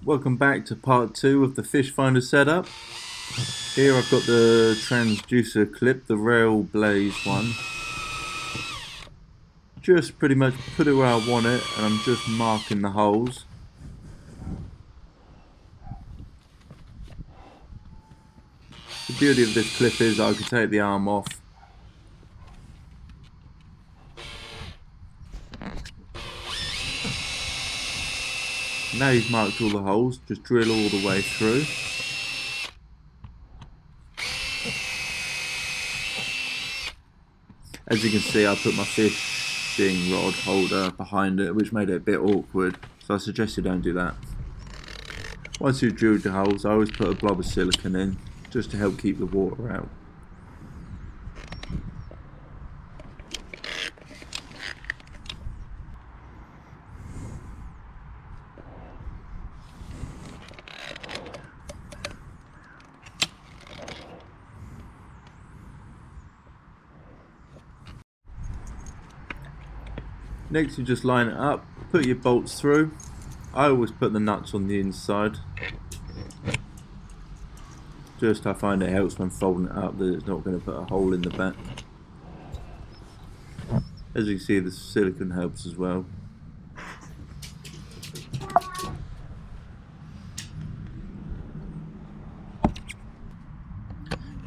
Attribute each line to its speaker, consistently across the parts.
Speaker 1: Welcome back to part 2 of the fish finder setup. Here I've got the transducer clip, the railblaza one. Just pretty much put it where I want it, and I'm just marking the holes. The beauty of this clip is I can take the arm off. Now you've marked all the holes, just drill all the way through. As you can see, I put my fishing rod holder behind it, which made it a bit awkward, so I suggest you don't do that. Once you've drilled your holes, I always put a blob of silicone in, just to help keep the water out. Next you just line it up, put your bolts through. I always put the nuts on the inside. Just I find it helps when folding it up that it's not going to put a hole in the back. As you can see, the silicone helps as well.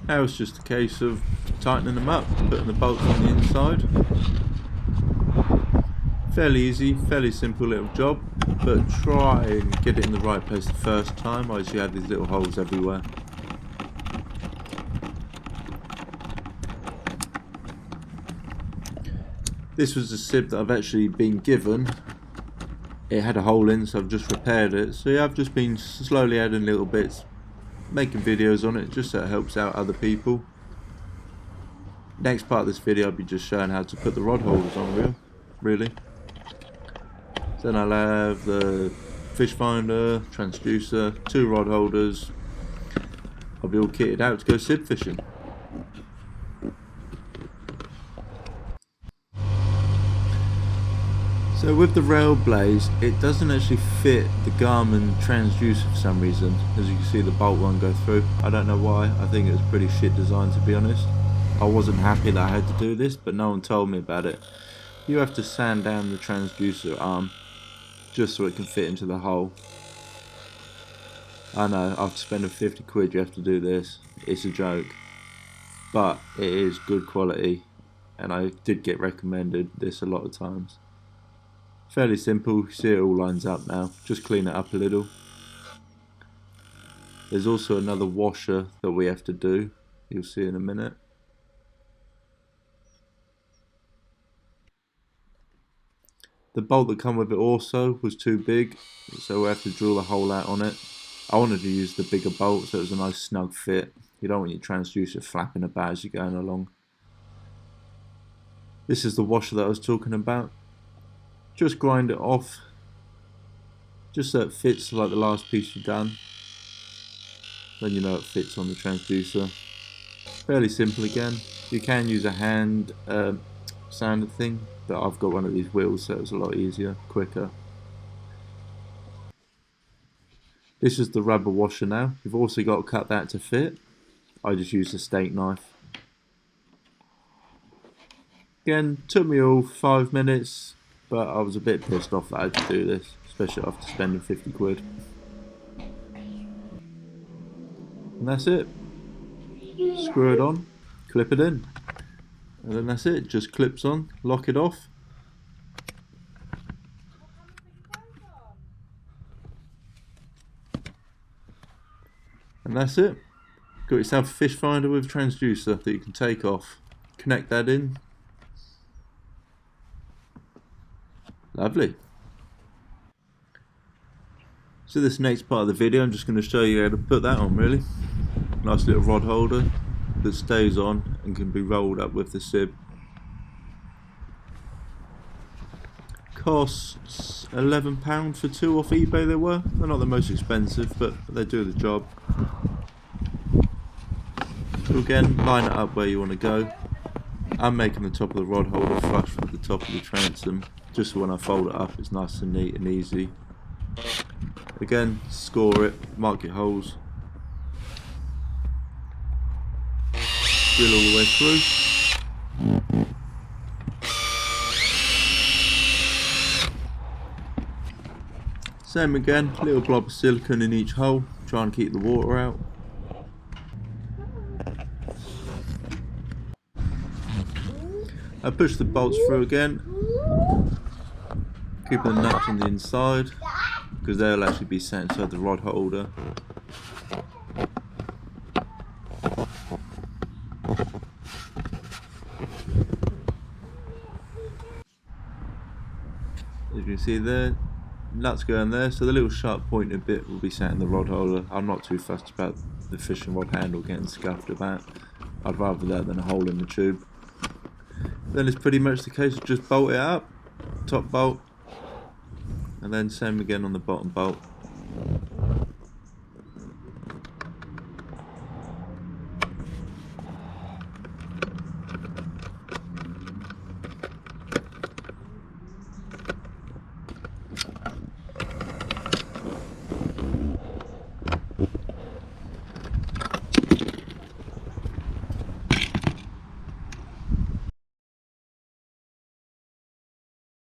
Speaker 1: Now it's just a case of tightening them up, putting the bolts on the inside. Fairly easy, fairly simple little job, but try and get it in the right place the first time, otherwise you have these little holes everywhere. This was a sib that I've actually been given. It had a hole in, so I've just repaired it. So yeah, I've just been slowly adding little bits, making videos on it, just so it helps out other people. Next part of this video I'll be just showing how to put the rod holders on really. Then I'll have the fish finder, transducer, 2 rod holders. I'll be all kitted out to go sib fishing. So with the railblaza, it doesn't actually fit the Garmin transducer for some reason. As you can see, the bolt won't go through. I don't know why. I think it was pretty shit design, to be honest. I wasn't happy that I had to do this, but no one told me about it. You have to sand down the transducer arm just so it can fit into the hole. I know, after spending 50 quid you have to do this. It's a joke, but it is good quality, and I did get recommended this a lot of times. Fairly simple, you see it all lines up now, just clean it up a little. There's also another washer that we have to do, you'll see in a minute. The bolt that come with it also was too big, so we have to drill a hole out on it. I wanted to use the bigger bolt so it was a nice snug fit. You don't want your transducer flapping about as you're going along. This is the washer that I was talking about. Just grind it off, just so it fits like the last piece you've done. Then you know it fits on the transducer. Fairly simple again. You can use a hand sander thing, but I've got one of these wheels, so it's a lot easier, quicker. This is the rubber washer now. You've also got to cut that to fit. I just used a steak knife. Again, took me all 5 minutes, but I was a bit pissed off that I had to do this, especially after spending 50 quid. And that's it. Screw it on, clip it in. And then that's it, just clips on, lock it off. And that's it. Got yourself a fish finder with a transducer that you can take off. Connect that in. Lovely. So this next part of the video I'm just going to show you how to put that on really. Nice little rod holder that stays on and can be rolled up with the sib. Costs £11 for 2 off eBay they were. They're not the most expensive, but they do the job. So again, line it up where you want to go. I'm making the top of the rod holder flush with the top of the transom, just so when I fold it up it's nice and neat and easy. Again, score it, mark your holes, drill all the way through. Same again, little blob of silicone in each hole, try and keep the water out. I push the bolts through again, keeping the nuts on the inside because they'll actually be sat inside the rod holder. As you can see there, nuts going there, so the little sharp pointed bit will be sat in the rod holder. I'm not too fussed about the fishing rod handle getting scuffed about. I'd rather that than a hole in the tube. Then it's pretty much the case of just bolt it up, top bolt, and then same again on the bottom bolt.